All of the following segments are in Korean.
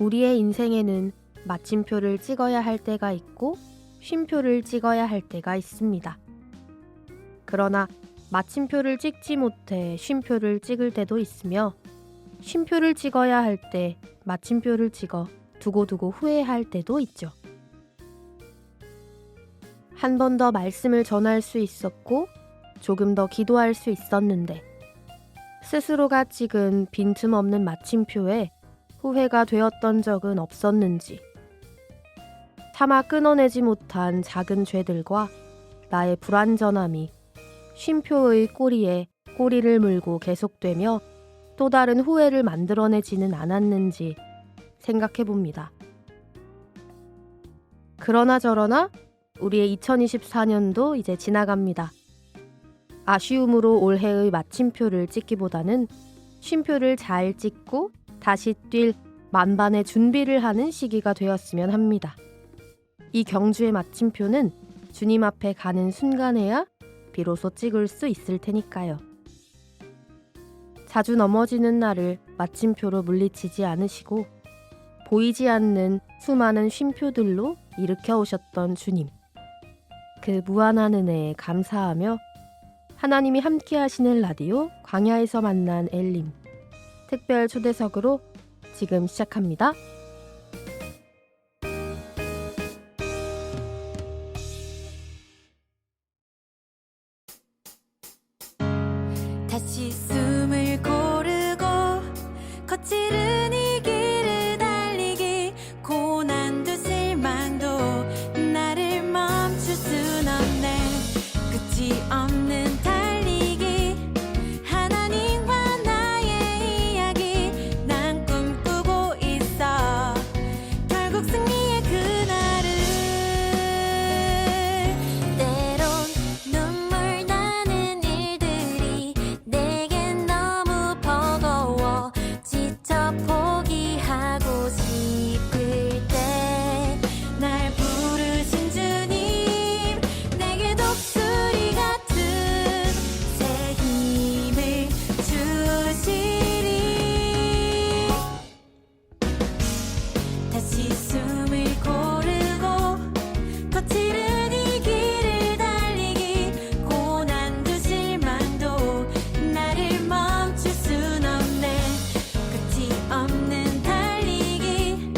우리의 인생에는 마침표를 찍어야 할 때가 있고 쉼표를 찍어야 할 때가 있습니다. 그러나 마침표를 찍지 못해 쉼표를 찍을 때도 있으며 쉼표를 찍어야 할 때 마침표를 찍어 두고두고 후회할 때도 있죠. 한 번 더 말씀을 전할 수 있었고 조금 더 기도할 수 있었는데 스스로가 찍은 빈틈없는 마침표에 후회가 되었던 적은 없었는지, 차마 끊어내지 못한 작은 죄들과 나의 불완전함이 쉼표의 꼬리에 꼬리를 물고 계속되며 또 다른 후회를 만들어내지는 않았는지 생각해 봅니다. 그러나 저러나 우리의 2024년도 이제 지나갑니다. 아쉬움으로 올해의 마침표를 찍기보다는 쉼표를 잘 찍고 다시 뛸 만반의 준비를 하는 시기가 되었으면 합니다. 이 경주의 마침표는 주님 앞에 가는 순간에야 비로소 찍을 수 있을 테니까요. 자주 넘어지는 나를 마침표로 물리치지 않으시고 보이지 않는 수많은 쉼표들로 일으켜 오셨던 주님, 그 무한한 은혜에 감사하며 하나님이 함께 하시는 라디오 광야에서 만난 엘림 특별 초대석으로 지금 시작합니다. 다시 숨을 고르고 거칠은 이 길을 달리기, 고난도 실망도 나를 멈출 순 없네. 끝이 없는 달리기, 하나님과 나의 이야기, 난 꿈꾸고 있어 결국 승리의 그날을. 때론 눈물 나는 일들이 내겐 너무 버거워 지쳐 포기하고 싶을 때 날 부르신 주님, 내게 독수리 같은 새 힘을 주시리. 다시 숨을 고르고 거칠은 이 길을 달리기, 고난도 실망도 나를 멈출 순 없네. 끝이 없는 달리기,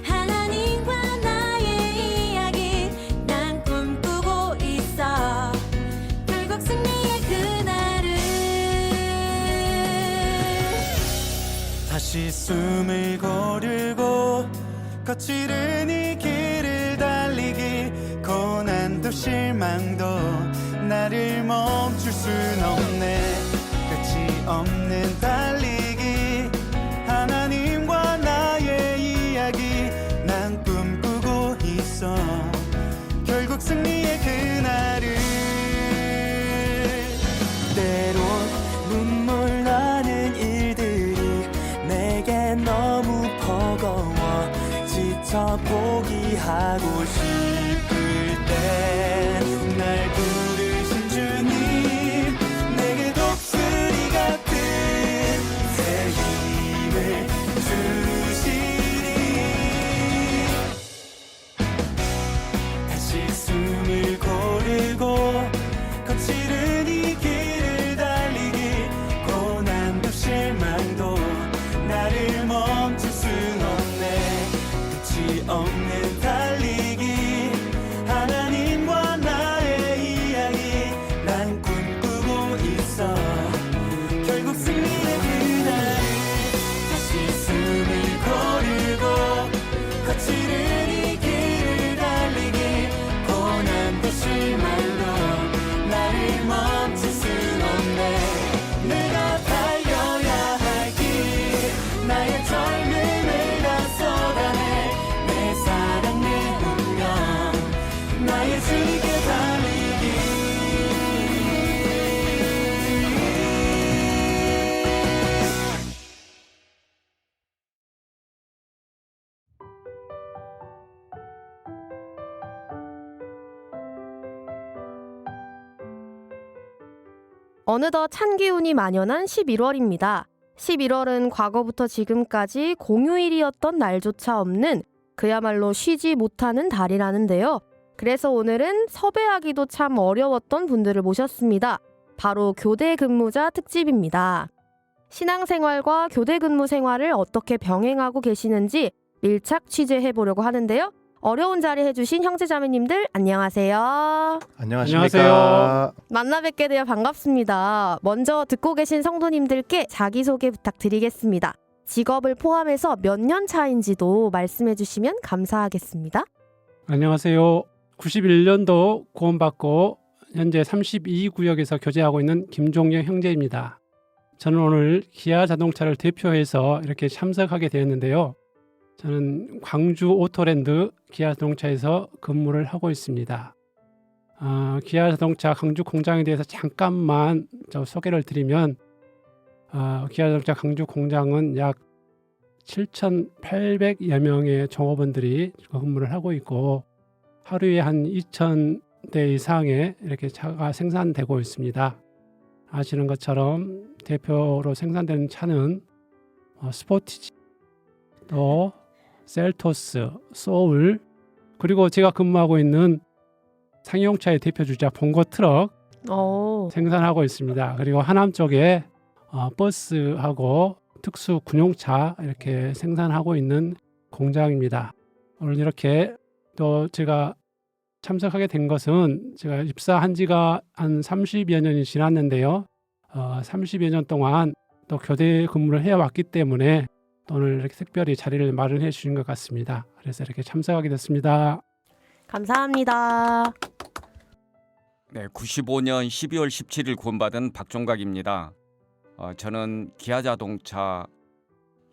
하나님과 나의 이야기, 난 꿈꾸고 있어 결국 승리의 그날을. 다시 숨을 고르고 거칠은 이 길을 달리기, 고난도 실망도 나를 멈출 순 없네. 끝이 없는 달리기, 하나님과 나의 이야기, 난 꿈꾸고 있어 결국 승리의 그날을. 때론 눈물 나는 일들이 내게 너무 버거워 지쳐 포기하고 싶을 때 날 부르신 주님, 내게 독수리 같은 새 힘을 주시리. 다시 숨을 고르고 거칠은 이 길을 달리기, 고난도 실망도 나를 멈출 순 없네. 끝이 없는 달리기, 하나님과 나의 이야기, 난 꿈꾸고 있어 결국 승리의 그날을. 다시 숨을 고르고 거칠은 이 길을 달리기, 고난도 실망도 나를 멈출 순 없네. 내가 달려야 할 길, 나의 젊음을 다 쏟아내, 내 사랑 내 운명, 나의 주님께 달리기. 어느덧 찬 기운이 만연한 11월입니다. 11월은 과거부터 지금까지 공휴일이었던 날조차 없는 그야말로 쉬지 못하는 달이라는데요. 그래서 오늘은 섭외하기도 참 어려웠던 분들을 모셨습니다. 바로 교대 근무자 특집입니다. 신앙생활과 교대 근무 생활을 어떻게 병행하고 계시는지 밀착 취재해보려고 하는데요. 어려운 자리 해주신 형제자매님들 안녕하세요. 안녕하십니까. 만나 뵙게 되어 반갑습니다. 먼저 듣고 계신 성도님들께 자기소개 부탁드리겠습니다. 직업을 포함해서 몇 년 차인지도 말씀해 주시면 감사하겠습니다. 안녕하세요. 91년도 구원받고 현재 32구역에서 교제하고 있는 김종영 형제입니다. 저는 오늘 기아 자동차를 대표해서 이렇게 참석하게 되었는데요. 저는 광주 오토랜드 기아 자동차에서 근무를 하고 있습니다. 기아 자동차 광주 공장에 대해서 잠깐만 소개를 드리면 기아 자동차 광주 공장은 약 7,800여 명의 종업원들이 근무를 하고 있고 하루에 한 2,000대 이상의 이렇게 차가 생산되고 있습니다. 아시는 것처럼 대표로 생산되는 차는 스포티지, 또 셀토스, 소울, 그리고 제가 근무하고 있는 상용차의 대표주자 봉고 트럭 생산하고 있습니다. 그리고 하남 쪽에 버스하고 특수 군용차 이렇게 생산하고 있는 공장입니다. 오늘 이렇게 또 제가 참석하게 된 것은 제가 입사한 지가 한 30여 년이 지났는데요. 30여 년 동안 또 교대 근무를 해왔기 때문에 오늘 이렇게 특별히 자리를 마련해 주신 것 같습니다. 그래서 이렇게 참석하게 됐습니다. 감사합니다. 네, 95년 12월 17일 구원받은 박종각입니다. 저는 기아자동차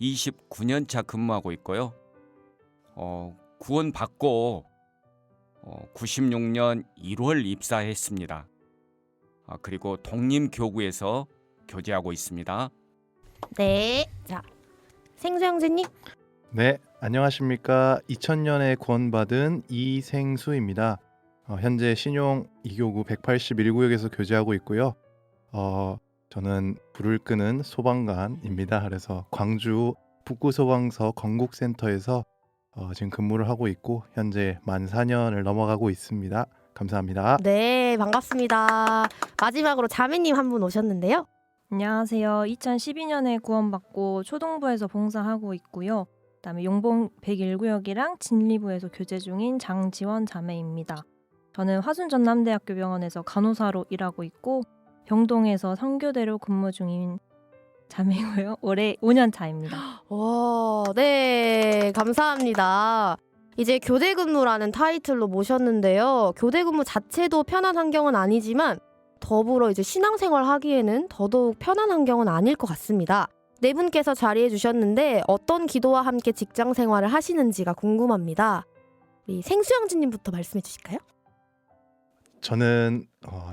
29년차 근무하고 있고요. 구원받고 96년 1월 입사했습니다. 그리고 독림교구에서 교제하고 있습니다. 네, 자 생수 형제님. 네, 안녕하십니까. 2000년에 구원받은 이생수입니다. 현재 신용 2교구 181구역에서 교제하고 있고요. 저는 불을 끄는 소방관입니다. 그래서 광주 북구소방서 건국센터에서 지금 근무를 하고 있고 현재 만 4년을 넘어가고 있습니다. 감사합니다. 네, 반갑습니다. 마지막으로 자매님 한 분 오셨는데요. 안녕하세요. 2012년에 구원받고 초동부에서 봉사하고 있고요. 그다음에 용봉 101구역이랑 진리부에서 교제 중인 장지원 자매입니다. 저는 화순 전남대학교 병원에서 간호사로 일하고 있고 병동에서 선교대로 근무 중인 자매고요. 올해 5년 차입니다. 와, 네, 감사합니다. 이제 교대 근무라는 타이틀로 모셨는데요. 교대 근무 자체도 편한 환경은 아니지만 더불어 이제 신앙생활 하기에는 더더욱 편한 환경은 아닐 것 같습니다. 네 분께서 자리해 주셨는데 어떤 기도와 함께 직장 생활을 하시는지가 궁금합니다. 우리 생수영진님부터 말씀해 주실까요? 저는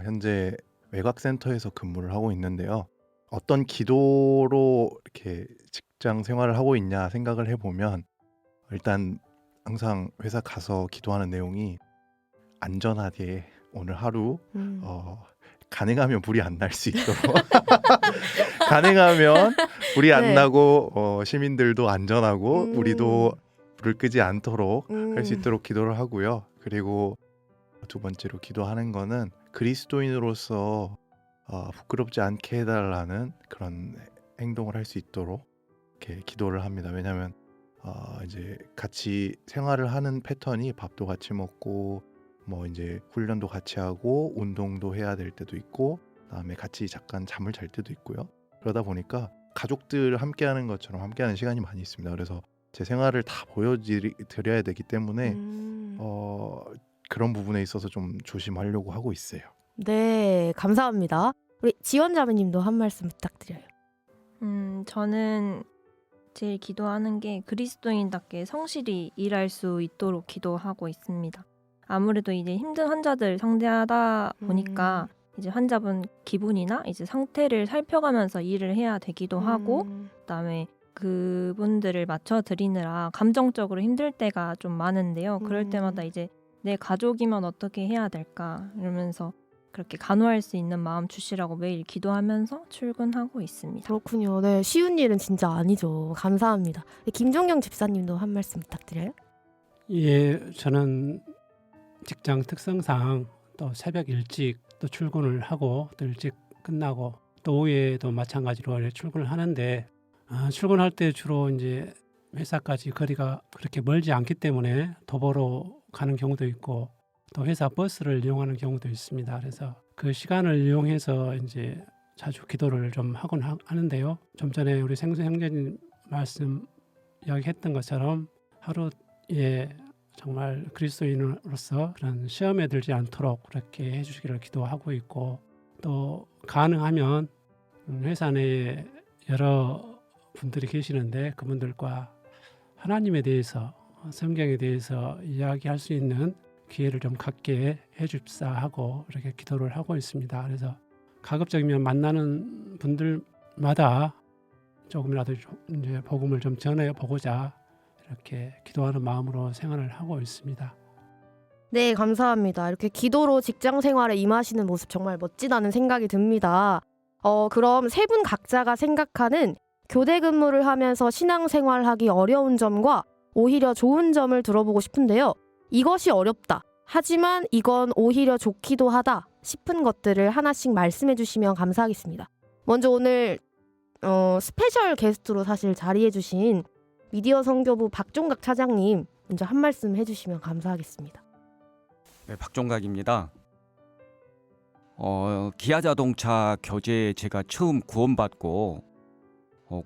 현재 외곽센터에서 근무를 하고 있는데요. 어떤 기도로 이렇게 직장 생활을 하고 있냐 생각을 해보면 일단 항상 회사 가서 기도하는 내용이 안전하게 오늘 하루 가능하면 불이 안 날 수 있도록 가능하면 불이 안 네. 나고 시민들도 안전하고 우리도 불을 끄지 않도록 할 수 음. 있도록 기도를 하고요. 그리고 두 번째로 기도하는 거는 그리스도인으로서 부끄럽지 않게 해달라는 그런 행동을 할 수 있도록 이렇게 기도를 합니다. 왜냐하면 이제 같이 생활을 하는 패턴이 밥도 같이 먹고 뭐 이제 훈련도 같이 하고 운동도 해야 될 때도 있고 그다음에 같이 잠깐 잠을 잘 때도 있고요. 그러다 보니까 가족들 함께하는 것처럼 함께하는 시간이 많이 있습니다. 그래서 제 생활을 다 보여드려야 되기 때문에 그런 부분에 있어서 좀 조심하려고 하고 있어요. 네, 감사합니다. 우리 지원자매님도 한 말씀 부탁드려요. 저는 제일 기도하는 게 그리스도인답게 성실히 일할 수 있도록 기도하고 있습니다. 아무래도 이제 힘든 환자들 상대하다 보니까 이제 환자분 기분이나 이제 상태를 살펴가면서 일을 해야 되기도 하고 그다음에 그분들을 맞춰 드리느라 감정적으로 힘들 때가 좀 많은데요. 그럴 때마다 이제 내 가족이면 어떻게 해야 될까 이러면서 그렇게 간호할 수 있는 마음 주시라고 매일 기도하면서 출근하고 있습니다. 그렇군요. 네, 쉬운 일은 진짜 아니죠. 감사합니다. 김종경 집사님도 한 말씀 부탁드려요. 예, 저는 직장 특성상 또 새벽 일찍 또 출근을 하고 또 일찍 끝나고 또 오후에도 마찬가지로 이렇게 출근을 하는데 출근할 때 주로 이제 회사까지 거리가 그렇게 멀지 않기 때문에 도보로 가는 경우도 있고 또 회사 버스를 이용하는 경우도 있습니다. 그래서 그 시간을 이용해서 이제 자주 기도를 좀 하곤 하는데요. 좀 전에 우리 생수 형제님 말씀 이야기했던 것처럼 하루에 정말 그리스도인으로서 그런 시험에 들지 않도록 그렇게 해주시기를 기도하고 있고 또 가능하면 회사 내에 여러 분들이 계시는데 그분들과 하나님에 대해서 성경에 대해서 이야기할 수 있는 기회를 좀 갖게 해줍사 하고 이렇게 기도를 하고 있습니다. 그래서 가급적이면 만나는 분들마다 조금이라도 이제 복음을 좀 전해 보고자 이렇게 기도하는 마음으로 생활을 하고 있습니다. 네, 감사합니다. 이렇게 기도로 직장 생활에 임하시는 모습 정말 멋지다는 생각이 듭니다. 그럼 세 분 각자가 생각하는 교대 근무를 하면서 신앙생활하기 어려운 점과 오히려 좋은 점을 들어보고 싶은데요. 이것이 어렵다. 하지만 이건 오히려 좋기도 하다 싶은 것들을 하나씩 말씀해 주시면 감사하겠습니다. 먼저 오늘 스페셜 게스트로 사실 자리해 주신 미디어 선교부 박종각 차장님 먼저 한 말씀 해주시면 감사하겠습니다. 네, 박종각입니다. 기아자동차 교재에 제가 처음 구원받고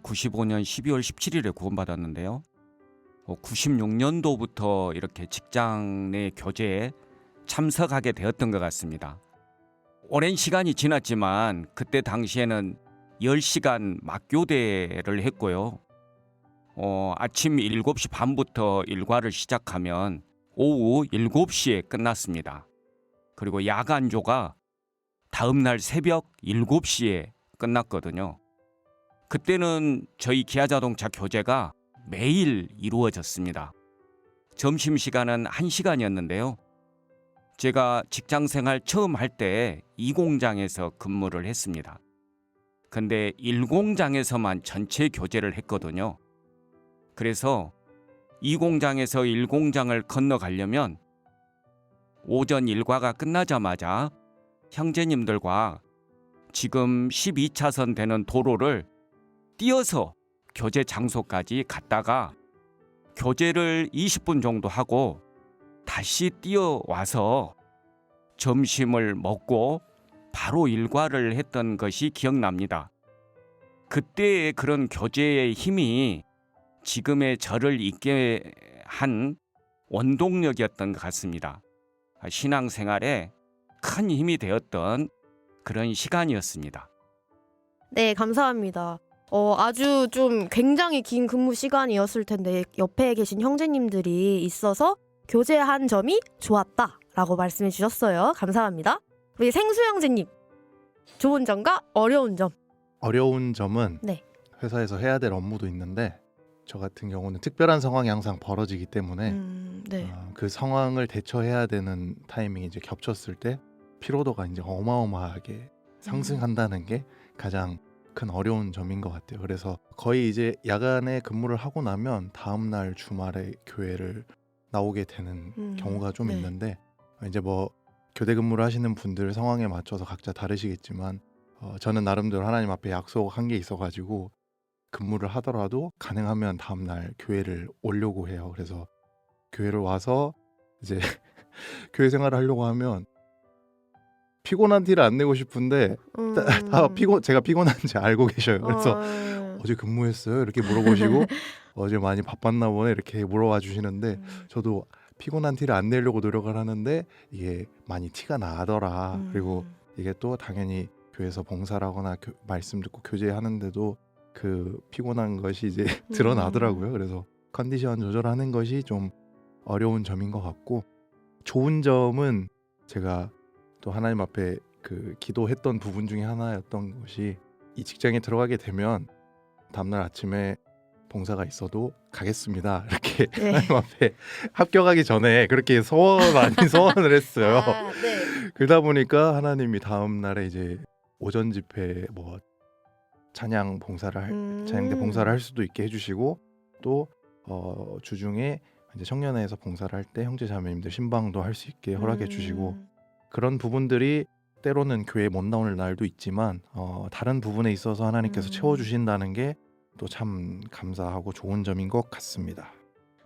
95년 12월 17일에 구원받았는데요. 96년도부터 이렇게 직장 내 교제에 참석하게 되었던 것 같습니다. 오랜 시간이 지났지만 그때 당시에는 10시간 막교대를 했고요. 아침 7시 반부터 일과를 시작하면 오후 7시에 끝났습니다. 그리고 야간조가 다음날 새벽 7시에 끝났거든요. 그때는 저희 기아자동차 교제가 매일 이루어졌습니다. 점심시간은 1시간이었는데요. 제가 직장생활 처음 할 때 2공장에서 근무를 했습니다. 근데 1공장에서만 전체 교제를 했거든요. 그래서 2공장에서 1공장을 건너가려면 오전 일과가 끝나자마자 형제님들과 지금 12차선 되는 도로를 뛰어서 교제 장소까지 갔다가 교제를 20분 정도 하고 다시 뛰어와서 점심을 먹고 바로 일과를 했던 것이 기억납니다. 그때의 그런 교제의 힘이 지금의 저를 있게 한 원동력이었던 것 같습니다. 신앙생활에 큰 힘이 되었던 그런 시간이었습니다. 네, 감사합니다. 아주 좀 굉장히 긴 근무 시간이었을 텐데 옆에 계신 형제님들이 있어서 교제한 점이 좋았다라고 말씀해 주셨어요. 감사합니다. 우리 생수 형제님, 좋은 점과 어려운 점. 어려운 점은 네. 회사에서 해야 될 업무도 있는데 저 같은 경우는 특별한 상황이 항상 벌어지기 때문에 네. 그 상황을 대처해야 되는 타이밍이 이제 겹쳤을 때 피로도가 이제 어마어마하게 상승한다는 게 가장 큰 어려운 점인 것 같아요. 그래서 거의 이제 야간에 근무를 하고 나면 다음날 주말에 교회를 나오게 되는 경우가 좀 네. 있는데 이제 뭐 교대 근무를 하시는 분들 상황에 맞춰서 각자 다르시겠지만 저는 나름대로 하나님 앞에 약속한 게 있어가지고 근무를 하더라도 가능하면 다음날 교회를 오려고 해요. 그래서 교회를 와서 이제 교회 생활을 하려고 하면 피곤한 티를 안 내고 싶은데 다 제가 피곤한지 알고 계셔요. 그래서 어제 근무했어요? 이렇게 물어보시고 어제 많이 바빴나 보네 이렇게 물어봐 주시는데 저도 피곤한 티를 안 내려고 노력을 하는데 이게 많이 티가 나더라. 그리고 이게 또 당연히 교회에서 봉사를 하거나 말씀 듣고 교제하는데도 그 피곤한 것이 이제 드러나더라고요. 그래서 컨디션 조절하는 것이 좀 어려운 점인 것 같고 좋은 점은 제가 또 하나님 앞에 그 기도했던 부분 중에 하나였던 것이 이 직장에 들어가게 되면 다음날 아침에 봉사가 있어도 가겠습니다. 이렇게 네. 하나님 앞에 합격하기 전에 그렇게 소원 아닌 소원을 했어요. 네. 그러다 보니까 하나님이 다음 날에 이제 오전 집회 뭐 찬양 봉사를 찬양대 봉사를 할 수도 있게 해주시고 또 주중에 이제 청년회에서 봉사를 할 때 형제 자매님들 신방도 할 수 있게 허락해 주시고 그런 부분들이 때로는 교회에 못 나오는 날도 있지만 다른 부분에 있어서 하나님께서 채워주신다는 게 또 참 감사하고 좋은 점인 것 같습니다.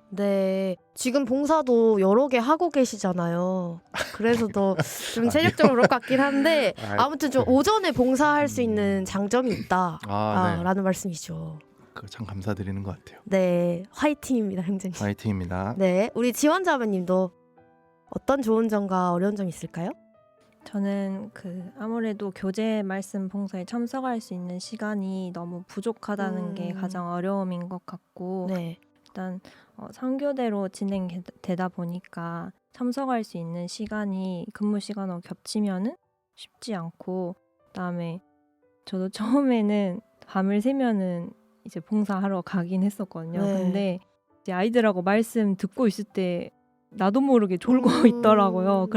네. 지금 봉사도 여러 개 하고 계시잖아요. 그래서 더 좀 체력적으로 그럴 것 같긴 한데 아무튼 좀 오전에 봉사할 수 있는 장점이 있다. 네. 라는 말씀이죠. 참 감사드리는 것 같아요. 네. 화이팅입니다, 형제님. 화이팅입니다. 네. 우리 지원자매님도 어떤 좋은 점과 어려운 점이 있을까요? 저는 아무래도 교제 말씀 봉사에 참석할 수 있는 시간이 너무 부족하다는 게 가장 어려움인 것 같고 네. 일단 3교대로 진행되다 보니까 참석할 수 있는 시간이 근무 시간하고 겹치면은 쉽지 않고 그다음에 저도 처음에는 밤을 새면은 이제 봉사하러 가긴 했었거든요. 네. 근데 이제 아이들하고 말씀 듣고 있을 때 나도 모르게 졸고 있더라고요.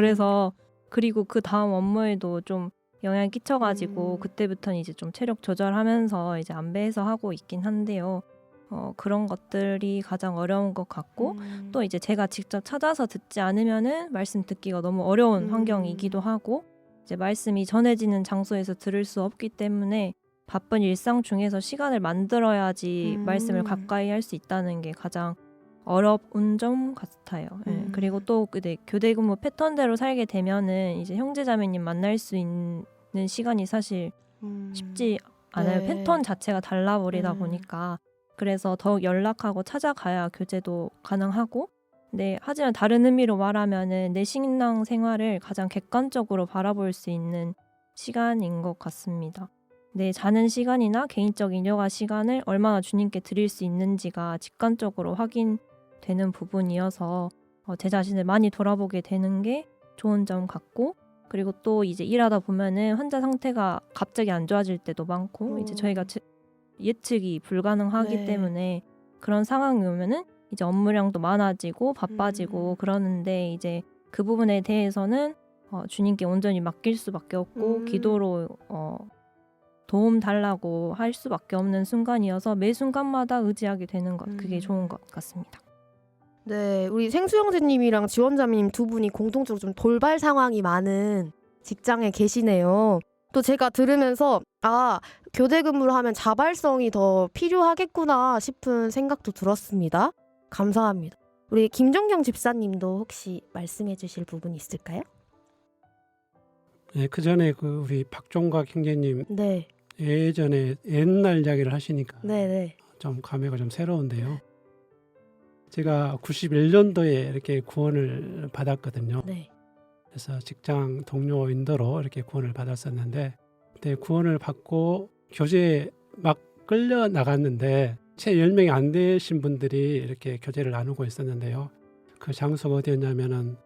그리고 그 다음 업무에도 좀 영향 끼쳐가지고 그때부터는 이제 좀 체력 조절하면서 이제 안배해서 하고 있긴 한데요. 그런 것들이 가장 어려운 것 같고 또 이제 제가 직접 찾아서 듣지 않으면은 말씀 듣기가 너무 어려운 환경이기도 하고 이제 말씀이 전해지는 장소에서 들을 수 없기 때문에 바쁜 일상 중에서 시간을 만들어야지 말씀을 가까이 할 수 있다는 게 가장 어려운 점 같아요. 네. 그리고 또 교대 근무 패턴대로 살게 되면은 이제 형제자매님 만날 수 있는 시간이 사실 쉽지 않아요. 네. 패턴 자체가 달라버리다 보니까 그래서 더욱 연락하고 찾아가야 교제도 가능하고 네, 하지만 다른 의미로 말하면은 내 신앙 생활을 가장 객관적으로 바라볼 수 있는 시간인 것 같습니다. 내 자는 시간이나 개인적인 여가 시간을 얼마나 주님께 드릴 수 있는지가 직관적으로 확인되는 부분이어서 제 자신을 많이 돌아보게 되는 게 좋은 점 같고 그리고 또 이제 일하다 보면은 환자 상태가 갑자기 안 좋아질 때도 많고 이제 저희가 예측이 불가능하기 네. 때문에 그런 상황이 오면은 이제 업무량도 많아지고 바빠지고 그러는데 이제 그 부분에 대해서는 주님께 온전히 맡길 수밖에 없고 기도로 도움 달라고 할 수밖에 없는 순간이어서 매 순간마다 의지하게 되는 것 그게 좋은 것 같습니다. 네, 우리 생수 형제님이랑 지원자매님 두 분이 공통적으로 좀 돌발 상황이 많은 직장에 계시네요. 또 제가 들으면서 교대 근무를 하면 자발성이 더 필요하겠구나 싶은 생각도 들었습니다. 감사합니다. 우리 김정경 집사님도 혹시 말씀해 주실 부분 있을까요? 네, 그 전에 우리 박종각 형제님 네. 예전에 옛날 이야기를 하시니까 네네. 좀 감회가 좀 새로운데요. 제가 91년도에 이렇게 구원을 받았거든요. 네. 그래서 직장 동료 인도로 이렇게 구원을 받았었는데 그때 구원을 받고 교제에 막 끌려 나갔는데 채 10명이 안 되신 분들이 이렇게 교제를 나누고 있었는데요. 그 장소가 어디였냐면은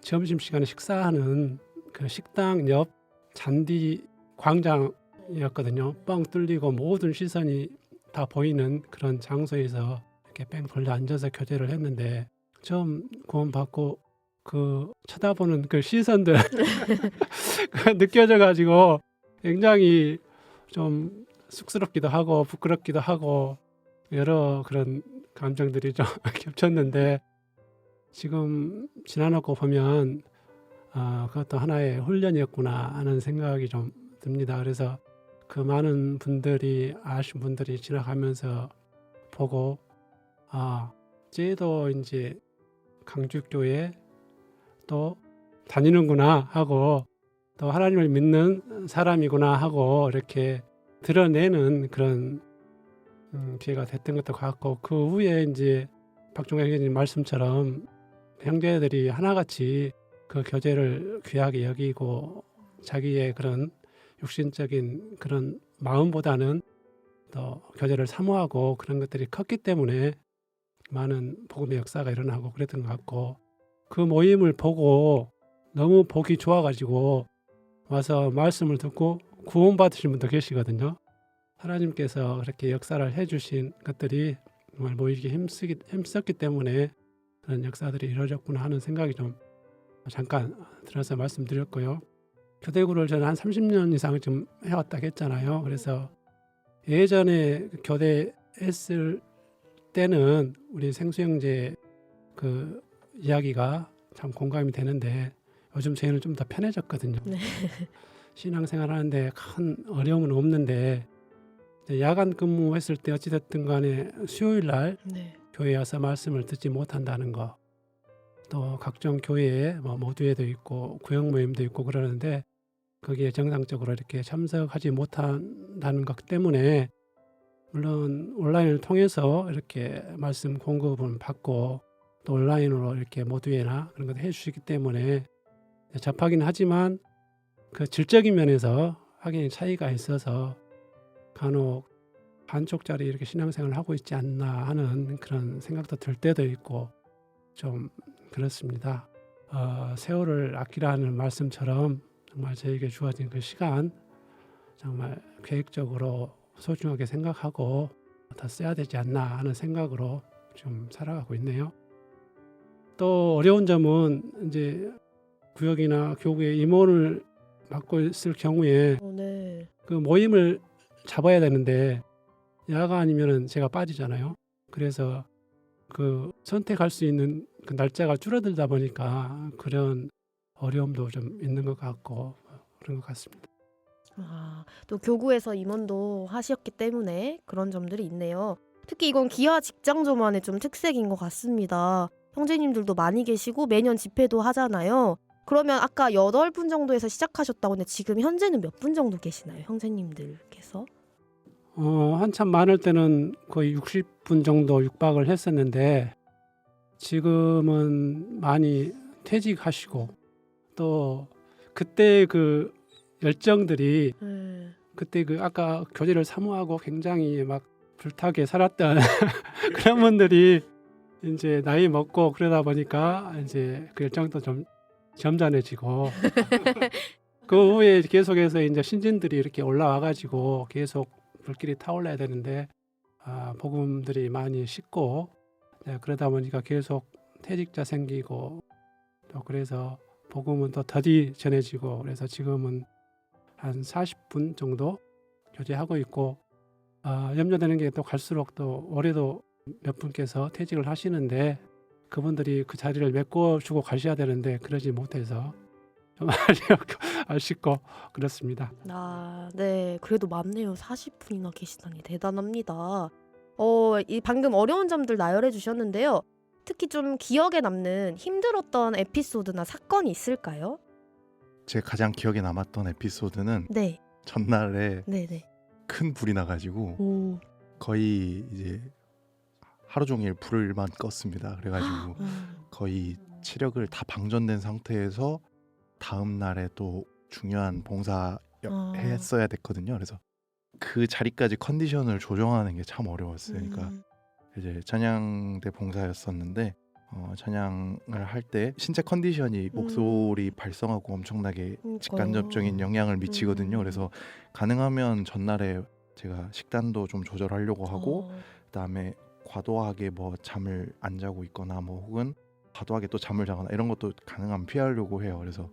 점심시간에 식사하는 그 식당 옆 잔디 광장이었거든요. 뻥 뚫리고 모든 시선이 다 보이는 그런 장소에서 이렇게 뺑 돌려 앉아서 교제를 했는데 처음 구원받고 쳐다보는 그 시선들 느껴져가지고 굉장히 좀 쑥스럽기도 하고 부끄럽기도 하고 여러 그런 감정들이 좀 겹쳤는데 지금 지나놓고 보면 그것도 하나의 훈련이었구나 하는 생각이 좀 듭니다. 그래서 그 많은 분들이 아신 분들이 지나가면서 보고 쟤도 이제 강주교회 또 다니는구나 하고 또 하나님을 믿는 사람이구나 하고 이렇게 드러내는 그런 기회가 됐던 것도 같고 그 후에 이제 박종각 형제님 말씀처럼 형제들이 하나같이 그 교제를 귀하게 여기고 자기의 그런 육신적인 그런 마음보다는 또 교제를 사모하고 그런 것들이 컸기 때문에 많은 복음의 역사가 일어나고 그랬던 것 같고 그 모임을 보고 너무 보기 좋아가지고 와서 말씀을 듣고 구원받으신 분도 계시거든요. 하나님께서 그렇게 역사를 해주신 것들이 정말 모이기 힘썼기 때문에 그런 역사들이 이루어졌구나 하는 생각이 좀 잠깐 들어서 말씀드렸고요. 교대구를 저는 한 30년 이상 좀 해왔다고 했잖아요. 그래서 예전에 교대했을 때는 우리 생수 형제 그 이야기가 참 공감이 되는데 요즘 저희는 좀 더 편해졌거든요. 네. 신앙생활 하는데 큰 어려움은 없는데 야간 근무했을 때 어찌됐든 간에 수요일 날 네. 교회에 와서 말씀을 듣지 못한다는 거, 또 각종 교회에 뭐 모두에도 있고 구역 모임도 있고 그러는데 거기에 정상적으로 이렇게 참석하지 못한다는 것 때문에 물론 온라인을 통해서 이렇게 말씀 공급은 받고 또 온라인으로 이렇게 모두에나 그런 것도 해주시기 때문에 접하긴 하지만 그 질적인 면에서 확연히 차이가 있어서 간혹 반쪽짜리 이렇게 신앙생활을 하고 있지 않나 하는 그런 생각도 들 때도 있고 좀 그렇습니다. 세월을 아끼라는 말씀처럼 정말 저에게 주어진 그 시간 정말 계획적으로 소중하게 생각하고 더 써야 되지 않나 하는 생각으로 좀 살아가고 있네요. 또 어려운 점은 이제 구역이나 교구에 임원을 맡고 있을 경우에 네. 그 모임을 잡아야 되는데 야가 아니면은 제가 빠지잖아요. 그래서 그 선택할 수 있는 그 날짜가 줄어들다 보니까 그런 어려움도 좀 있는 것 같고 그런 것 같습니다. 또 교구에서 임원도 하셨기 때문에 그런 점들이 있네요. 특히 이건 기아 직장조만의 좀 특색인 것 같습니다. 형제님들도 많이 계시고 매년 집회도 하잖아요. 그러면 아까 8분 정도에서 시작하셨다고 했는데 지금 현재는 몇 분 정도 계시나요? 형제님들께서? 한참 많을 때는 거의 60분 정도 육박을 했었는데 지금은 많이 퇴직하시고 또 그때 그 열정들이 그때 그 아까 교제를 사모하고 굉장히 막 불타게 살았던 그런 분들이 이제 나이 먹고 그러다 보니까 이제 그 열정도 좀 점잖해지고 그 후에 계속해서 이제 신진들이 이렇게 올라와가지고 계속 불길이 타올라야 되는데 복음들이 많이 식고 그러다 보니까 계속 퇴직자 생기고 또 그래서 복음은 또 더디 전해지고 그래서 지금은 한 40분 정도 교제하고 있고 염려되는 게 또 갈수록 또 올해도 몇 분께서 퇴직을 하시는데 그분들이 그 자리를 메꿔주고 가셔야 되는데 그러지 못해서 좀 아쉽고 그렇습니다. 네. 그래도 많네요. 40분이나 계시다니 대단합니다. 이 방금 어려운 점들 나열해 주셨는데요. 특히 좀 기억에 남는 힘들었던 에피소드나 사건이 있을까요? 제 가장 기억에 남았던 에피소드는 네. 전날에 네네. 큰 불이 나가지고 오. 거의 이제 하루 종일 불만 껐습니다. 그래가지고 거의 체력을 다 방전된 상태에서 다음 날에 또 중요한 봉사 했어야 됐거든요. 그래서 그 자리까지 컨디션을 조정하는 게 참 어려웠어요. 그러니까 이제 찬양대 봉사였었는데 찬양을 할 때 신체 컨디션이 목소리 발성하고 엄청나게 직간접적인 영향을 미치거든요. 그래서 가능하면 전날에 제가 식단도 좀 조절하려고 하고 그다음에 과도하게 뭐 잠을 안 자고 있거나 뭐 혹은 과도하게 또 잠을 자거나 이런 것도 가능하면 피하려고 해요. 그래서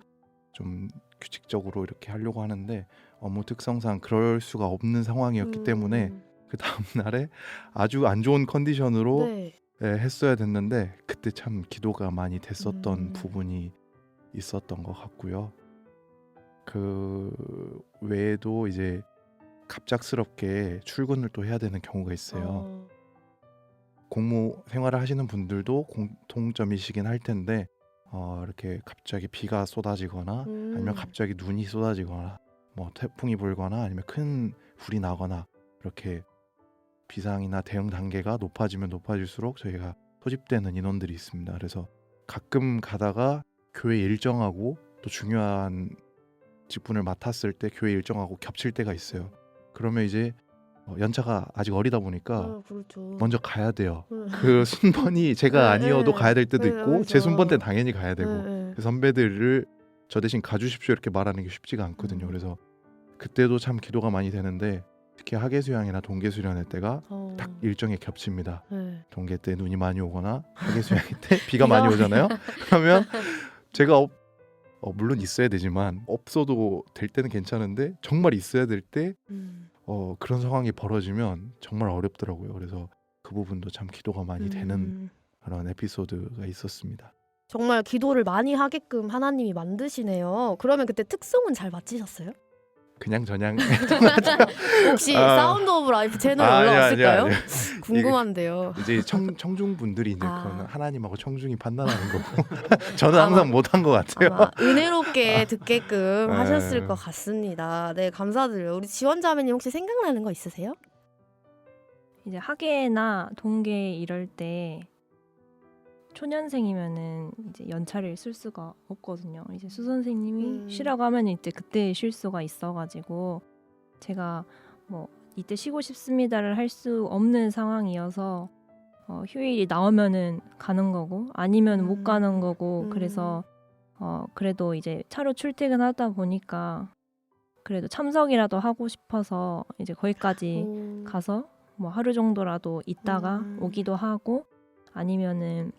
좀 규칙적으로 이렇게 하려고 하는데 업무 특성상 그럴 수가 없는 상황이었기 때문에 그 다음 날에 아주 안 좋은 컨디션으로 네. 했어야 됐는데 그때 참 기도가 많이 됐었던 부분이 있었던 것 같고요. 그 외에도 이제 갑작스럽게 출근을 또 해야 되는 경우가 있어요. 공무 생활을 하시는 분들도 공통점이시긴 할 텐데 이렇게 갑자기 비가 쏟아지거나 아니면 갑자기 눈이 쏟아지거나 뭐 태풍이 불거나 아니면 큰 불이 나거나 이렇게 비상이나 대응 단계가 높아지면 높아질수록 저희가 소집되는 인원들이 있습니다. 그래서 가끔 가다가 교회 일정하고 또 중요한 직분을 맡았을 때 교회 일정하고 겹칠 때가 있어요. 그러면 이제 연차가 아직 어리다 보니까 그렇죠. 먼저 가야 돼요. 그 순번이 제가 아니어도 가야 될 때도 네, 있고 제 그렇죠. 순번 때 당연히 가야 되고 네. 그 선배들을 저 대신 가주십시오 이렇게 말하는 게 쉽지가 않거든요. 그래서 그때도 참 기도가 많이 되는데 특히 학예 수양이나 동계 수련회 때가 딱 일정에 겹칩니다. 네. 동계 때 눈이 많이 오거나 학예 수양회 때 비가 많이 오잖아요. 그러면 제가 물론 있어야 되지만 없어도 될 때는 괜찮은데 정말 있어야 될 때 그런 상황이 벌어지면 정말 어렵더라고요. 그래서 그 부분도 참 기도가 많이 되는 그런 에피소드가 있었습니다. 정말 기도를 많이 하게끔 하나님이 만드시네요. 그러면 그때 특송은 잘 맞히셨어요? 그냥 저냥 혹시 사운드 오브 라이프 채널에 아니야, 올라왔을까요? 아니야. 궁금한데요. 이제 청중분들이 이제 그거는 하나님하고 청중이 판단하는 거고 저는 아마- 항상 못한 것 같아요. 아마 은혜롭게 듣게끔 네. 하셨을 것 같습니다. 네, 감사드려요. 우리 지원자매님 혹시 생각나는 거 있으세요? 이제 학예나 동계 이럴 때 초년생이면은 이제 연차를 쓸 수가 없거든요. 이제 수 선생님이 쉬라고 하면 이제 그때 쉴 수가 있어가지고 제가 뭐 이때 쉬고 싶습니다를 할 수 없는 상황이어서 휴일이 나오면은 가는 거고 아니면 못 가는 거고 그래서 그래도 이제 차로 출퇴근하다 보니까 그래도 참석이라도 하고 싶어서 이제 거기까지 가서 뭐 하루 정도라도 있다가 오기도 하고 아니면은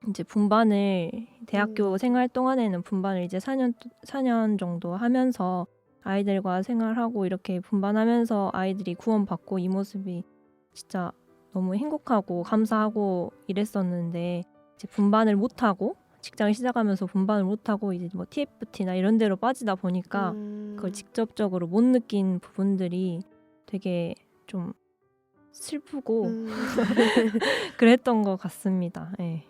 이제 분반을 대학교 생활 동안에는 분반을 이제 4년 정도 하면서 아이들과 생활하고 이렇게 분반하면서 아이들이 구원받고 이 모습이 진짜 너무 행복하고 감사하고 이랬었는데 이제 분반을 못 하고 직장 시작하면서 분반을 못 하고 이제 뭐 TFT나 이런 데로 빠지다 보니까 그걸 직접적으로 못 느낀 부분들이 되게 좀 슬프고 그랬던 것 같습니다. 네.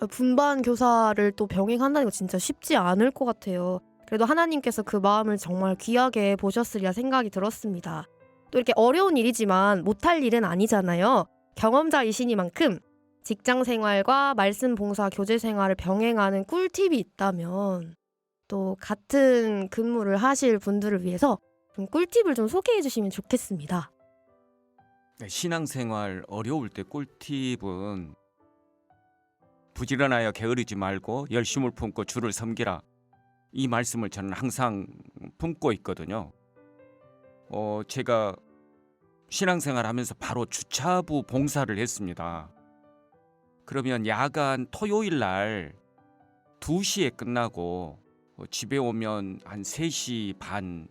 분반 교사를 또 병행한다는 거 진짜 쉽지 않을 것 같아요. 그래도 하나님께서 그 마음을 정말 귀하게 보셨으리라 생각이 들었습니다. 또 이렇게 어려운 일이지만 못할 일은 아니잖아요. 경험자이시니만큼 직장 생활과 말씀 봉사 교제 생활을 병행하는 꿀팁이 있다면 또 같은 근무를 하실 분들을 위해서 좀 꿀팁을 좀 소개해 주시면 좋겠습니다. 네, 신앙생활 어려울 때 꿀팁은 부지런하여 게으르지 말고 열심을 품고 주를 섬기라. 이 말씀을 저는 항상 품고 있거든요. 제가 신앙생활 하면서 바로 주차부 봉사를 했습니다. 그러면 야간 토요일 날 2시에 끝나고 집에 오면 한 3시 반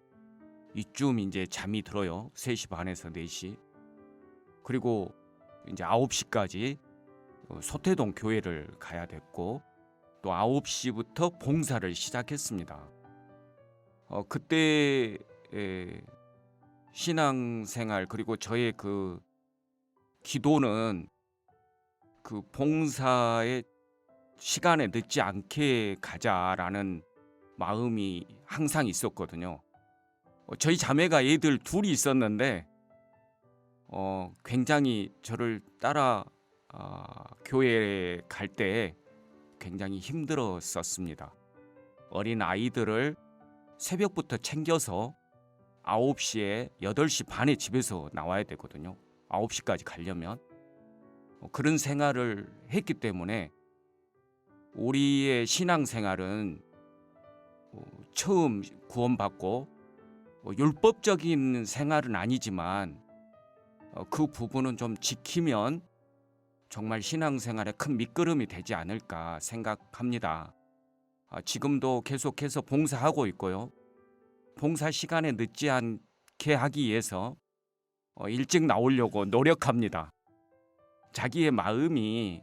이쯤 이제 잠이 들어요. 3시 반에서 4시. 그리고 이제 9시까지 소태동 교회를 가야 됐고 또 9시부터 봉사를 시작했습니다. 그때 신앙생활 그리고 저의 그 기도는 그 봉사의 시간에 늦지 않게 가자라는 마음이 항상 있었거든요. 저희 자매가 애들 둘이 있었는데 굉장히 저를 따라 교회에 갈 때 굉장히 힘들었었습니다. 어린 아이들을 새벽부터 챙겨서 9시에 8시 반에 집에서 나와야 되거든요. 9시까지 가려면. 그런 생활을 했기 때문에 우리의 신앙생활은 처음 구원받고 율법적인 생활은 아니지만 그 부분은 좀 지키면 정말 신앙생활에 큰 밑거름이 되지 않을까 생각합니다. 지금도 계속해서 봉사하고 있고요. 봉사 시간에 늦지 않게 하기 위해서 일찍 나오려고 노력합니다. 자기의 마음이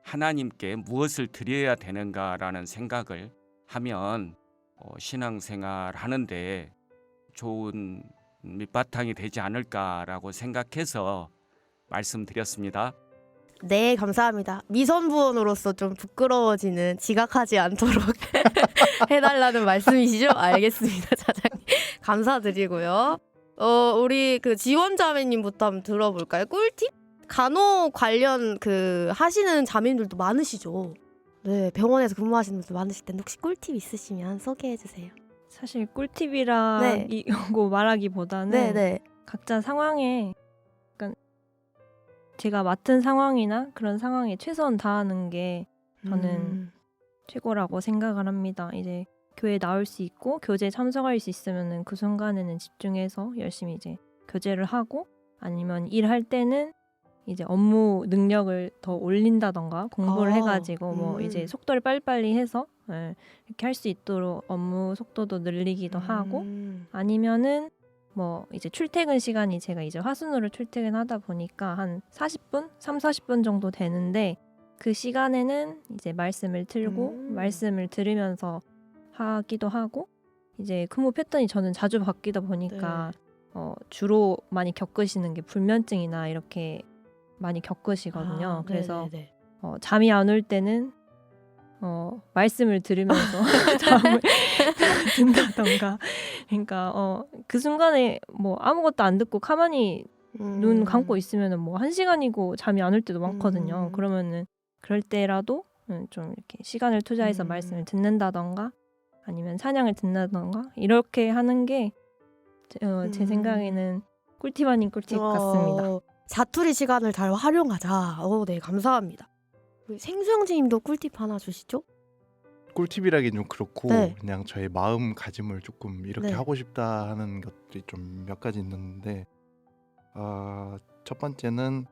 하나님께 무엇을 드려야 되는가라는 생각을 하면 신앙생활 하는데 좋은 밑바탕이 되지 않을까라고 생각해서 말씀드렸습니다. 네, 감사합니다. 미선부원으로서 좀 부끄러워지는 지각하지 않도록 해달라는 말씀이시죠? 알겠습니다, 차장님. 감사드리고요. 우리 그 지원자매님부터 한번 들어볼까요? 꿀팁? 간호 관련 그 하시는 자매님들도 많으시죠? 네, 병원에서 근무하시는 분들 많으실 텐데 혹시 꿀팁 있으시면 소개해 주세요. 사실 꿀팁이라고 말하기보다는 네. 각자 상황에 그러니까 제가 맡은 상황이나 그런 상황에 최선 다하는 게 저는 최고라고 생각을 합니다. 이제 교회에 나올 수 있고 교제에 참석할 수 있으면은 그 순간에는 집중해서 열심히 이제 교제를 하고 아니면 일할 때는 이제 업무 능력을 더 올린다던가 공부를 아, 해가지고 뭐 이제 속도를 빨리빨리 해서 이렇게 할 수 있도록 업무 속도도 늘리기도 하고 아니면은 뭐 이제 출퇴근 시간이 제가 이제 화순으로 출퇴근하다 보니까 한 40분, 40분 정도 되는데 그 시간에는 이제 말씀을 틀고 말씀을 들으면서 하기도 하고 이제 근무 패턴이 저는 자주 바뀌다 보니까 주로 많이 겪으시는 게 불면증이나 이렇게 많이 겪으시거든요. 그래서 잠이 안 올 때는 말씀을 들으면서 잠을 든다던가 그러니까 그 순간에 뭐 아무것도 안 듣고 가만히 눈 감고 있으면은 뭐 1시간이고 잠이 안 올 때도 많거든요. 그러면은 그럴 때라도 좀 이렇게 시간을 투자해서 말씀을 듣는다던가 아니면 찬양을 듣는다던가 이렇게 하는 게 제 생각에는 꿀팁 아닌 꿀팁 같습니다. 자투리 시간을 잘 활용하자. 네, 감사합니다. 우리 생수형제님도 꿀팁 하나 주시죠? 꿀팁이라기 좀 그렇고 네. 그냥 저의 마음가짐을 조금 이렇게 네. 하고 싶다 하는 것들이 좀 몇 가지 있는데 첫 번째는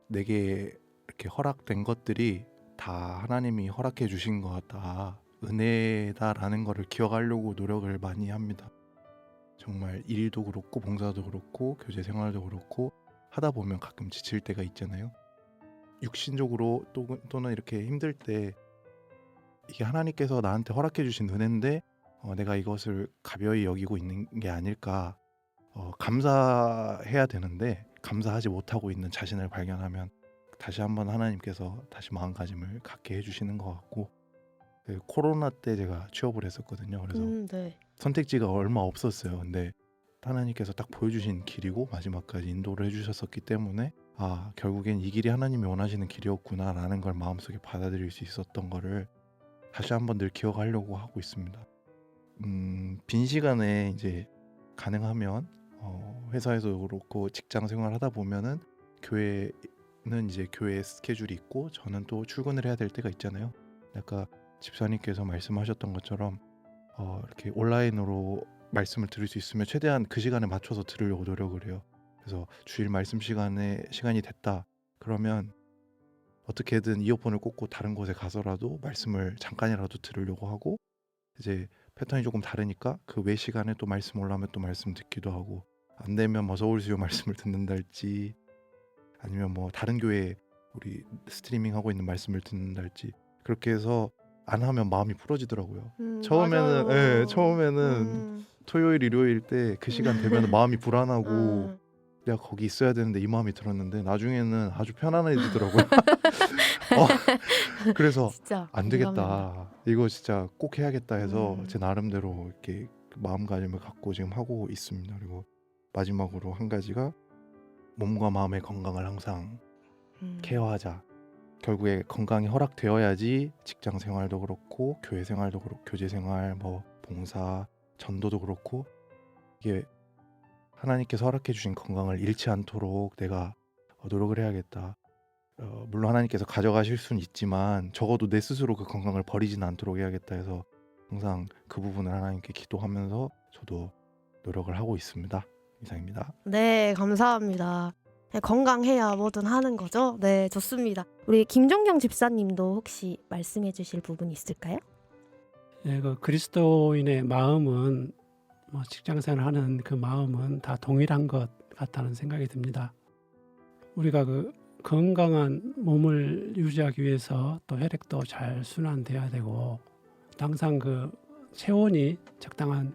내게 이렇게 허락된 것들이 다 하나님이 허락해 주신 것 같다. 은혜다라는 거를 기억하려고 노력을 많이 합니다. 정말 일도 그렇고 봉사도 그렇고 교제 생활도 그렇고 하다 보면 가끔 지칠 때가 있잖아요. 육신적으로 또는 이렇게 힘들 때 이게 하나님께서 나한테 허락해 주신 은혜인데 내가 이것을 가벼이 여기고 있는 게 아닐까 감사해야 되는데 감사하지 못하고 있는 자신을 발견하면 다시 한번 하나님께서 다시 마음가짐을 갖게 해주시는 것 같고 그 코로나 때 제가 취업을 했었거든요. 그래서 네. 선택지가 얼마 없었어요. 근데 하나님께서 딱 보여주신 길이고 마지막까지 인도를 해주셨었기 때문에 결국엔 이 길이 하나님이 원하시는 길이었구나라는 걸 마음속에 받아들일 수 있었던 거를 다시 한번 늘 기억하려고 하고 있습니다. 빈 시간에 이제 가능하면 회사에서 그렇고 직장 생활하다 보면은 교회는 이제 교회 스케줄이 있고 저는 또 출근을 해야 될 때가 있잖아요. 아까 집사님께서 말씀하셨던 것처럼 이렇게 온라인으로 말씀을 들을 수 있으면 최대한 그 시간에 맞춰서 들으려고 노력을 해요. 그래서 주일 말씀 시간이 됐다 그러면 어떻게든 이어폰을 꽂고 다른 곳에 가서라도 말씀을 잠깐이라도 들으려고 하고 이제 패턴이 조금 다르니까 그 외 시간에 또 말씀 올라오면 또 말씀 듣기도 하고 안 되면 뭐 서울수요 말씀을 듣는달지 아니면 뭐 다른 교회 우리 스트리밍 하고 있는 말씀을 듣는달지 그렇게 해서 안 하면 마음이 풀어지더라고요. 처음에는 맞아요. 처음에는 토요일 일요일 때 그 시간 되면 마음이 불안하고 내가 거기 있어야 되는데 이 마음이 들었는데 나중에는 아주 편안해지더라고요. 그래서 진짜 안 공감합니다. 되겠다. 이거 진짜 꼭 해야겠다 해서 음. 제 나름대로 이렇게 마음가짐을 갖고 지금 하고 있습니다. 그리고 마지막으로 한 가지가 몸과 마음의 건강을 항상 케어하자. 결국에 건강이 허락되어야지 직장 생활도 그렇고 교회 생활도 그렇고 교제 생활 뭐 봉사 전도도 그렇고 이게 하나님께서 허락해 주신 건강을 잃지 않도록 내가 노력을 해야겠다. 물론 하나님께서 가져가실 수는 있지만 적어도 내 스스로 그 건강을 버리지는 않도록 해야겠다 해서 항상 그 부분을 하나님께 기도하면서 저도 노력을 하고 있습니다. 이상입니다. 네, 감사합니다. 네, 건강해야 뭐든 하는 거죠. 네, 좋습니다. 우리 김종경 집사님도 혹시 말씀해 주실 부분이 있을까요? 예, 그 그리스도인의 마음은 뭐 직장생활하는 그 마음은 다 동일한 것 같다는 생각이 듭니다. 우리가 그 건강한 몸을 유지하기 위해서 또 혈액도 잘 순환돼야 되고 항상 그 체온이 적당한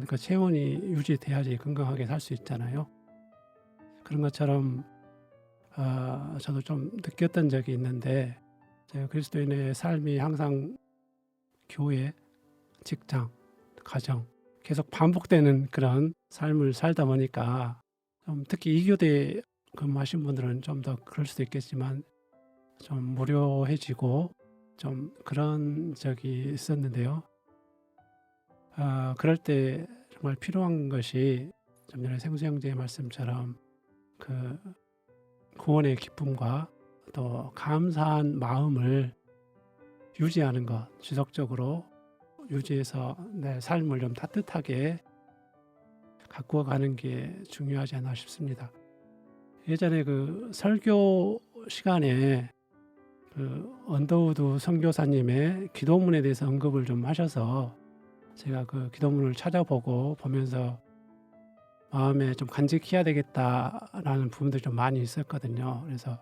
그 체온이 유지돼야지 건강하게 살 수 있잖아요. 그런 것처럼 저도 좀 느꼈던 적이 있는데 제가 그리스도인의 삶이 항상 교회, 직장, 가정 계속 반복되는 그런 삶을 살다 보니까 좀 특히 2교대 근무하신 분들은 좀 더 그럴 수도 있겠지만 좀 무료해지고 좀 그런 적이 있었는데요. 그럴 때 정말 필요한 것이 좀 전에 생수 형제의 말씀처럼 그 구원의 기쁨과 또 감사한 마음을 유지하는 것, 지속적으로 유지해서 내 삶을 좀 따뜻하게 갖고 가는 게 중요하지 않나 싶습니다. 예전에 그 설교 시간에 그 언더우드 선교사님의 기도문에 대해서 언급을 좀 하셔서 제가 그 기도문을 찾아보고 보면서 마음에 좀 간직해야 되겠다라는 부분들이 좀 많이 있었거든요. 그래서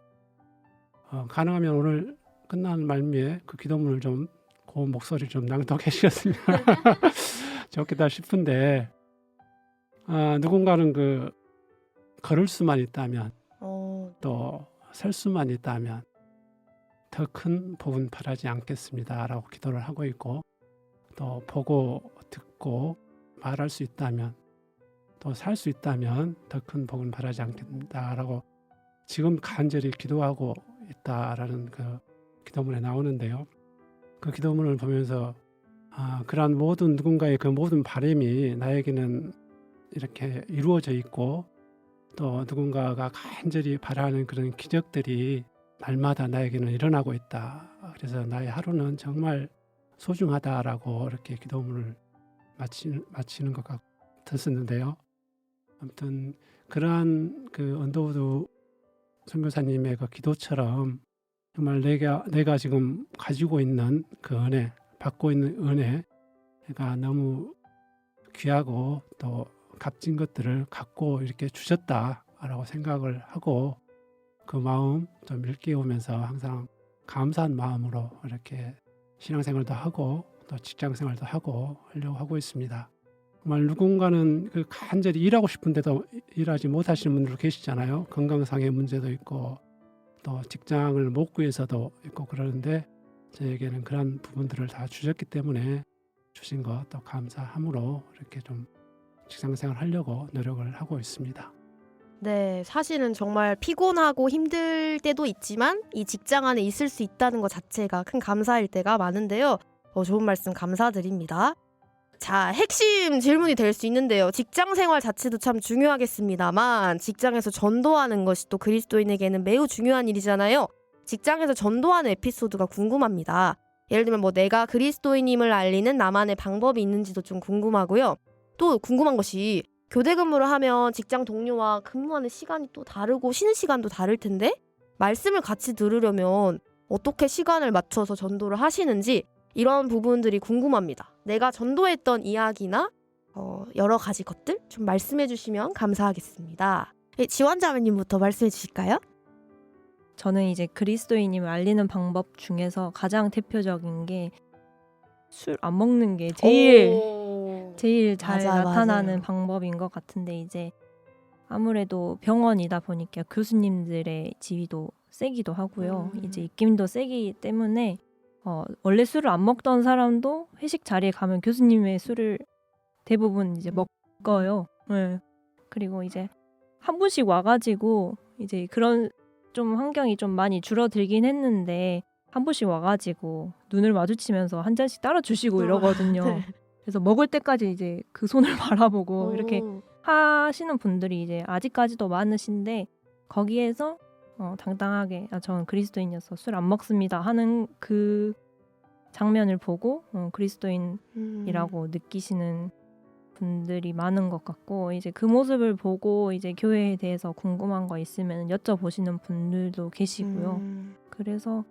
가능하면 오늘 끝난 말미에 그 기도문을 좀 고운 목소리를 좀 낭독해 주셨으면 좋겠다 싶은데 누군가는 그 걸을 수만 있다면 또 설 수만 있다면 더 큰 복은 바라지 않겠습니다라고 기도를 하고 있고 또 보고 듣고 말할 수 있다면 또 살 수 있다면 더 큰 복은 바라지 않겠다라고 지금 간절히 기도하고 있다라는 그 기도문에 나오는데요. 그 기도문을 보면서 그러한 모든 누군가의 그 모든 바람이 나에게는 이렇게 이루어져 있고 또 누군가가 간절히 바라는 그런 기적들이 날마다 나에게는 일어나고 있다. 그래서 나의 하루는 정말 소중하다라고 이렇게 기도문을 마치는 것 같았었는데요. 아무튼 그러한 그 언더우드 선교사님의 그 기도처럼 정말 내가 지금 가지고 있는 그 은혜, 받고 있는 은혜가 너무 귀하고 또 값진 것들을 갖고 이렇게 주셨다라고 생각을 하고 그 마음 좀 일깨우면서 항상 감사한 마음으로 이렇게 신앙생활도 하고 또 직장생활도 하려고 하고 있습니다. 정말 누군가는 그 간절히 일하고 싶은데도 일하지 못하시는 분들 계시잖아요. 건강상의 문제도 있고 또 직장을 못 구해서도 있고 그러는데 저에게는 그런 부분들을 다 주셨기 때문에 주신 것 또 감사함으로 이렇게 좀 직장생활 하려고 노력을 하고 있습니다. 네, 사실은 정말 피곤하고 힘들 때도 있지만 이 직장 안에 있을 수 있다는 것 자체가 큰 감사일 때가 많은데요. 좋은 말씀 감사드립니다. 자, 핵심 질문이 될 수 있는데요. 직장 생활 자체도 참 중요하겠습니다만 직장에서 전도하는 것이 또 그리스도인에게는 매우 중요한 일이잖아요. 직장에서 전도하는 에피소드가 궁금합니다. 예를 들면 내가 그리스도인임을 알리는 나만의 방법이 있는지도 좀 궁금하고요. 또 궁금한 것이 교대 근무를 하면 직장 동료와 근무하는 시간이 또 다르고 쉬는 시간도 다를 텐데 말씀을 같이 들으려면 어떻게 시간을 맞춰서 전도를 하시는지 이런 부분들이 궁금합니다. 내가 전도했던 이야기나 여러 가지 것들 좀 말씀해 주시면 감사하겠습니다. 지원자매님부터 말씀해 주실까요? 저는 이제 그리스도인임을 알리는 방법 중에서 가장 대표적인 게 술 안 먹는 게 제일 잘 맞아요, 나타나는 맞아요. 방법인 것 같은데 이제 아무래도 병원이다 보니까 교수님들의 지위도 세기도 하고요. 이제 입김도 세기 때문에 원래 술을 안 먹던 사람도 회식 자리에 가면 교수님의 술을 대부분 이제 먹어요. 네. 그리고 이제 한 분씩 와가지고 이제 그런 좀 환경이 좀 많이 줄어들긴 했는데 한 분씩 와가지고 눈을 마주치면서 한 잔씩 따라 주시고 이러거든요. 네. 그래서 먹을 때까지 이제 그 손을 바라보고 이렇게 하시는 분들이 이제 아직까지도 많으신데 거기에서 당당하게 저는 그리스도인이어서 술 안 먹습니다 하는 그 장면을 보고 그리스도인이라고 느끼시는 분들이 많은 것 같고 이제 그 모습을 보고 이제 교회에 대해서 궁금한 거 있으면 여쭤보시는 분들도 계시고요. 그래서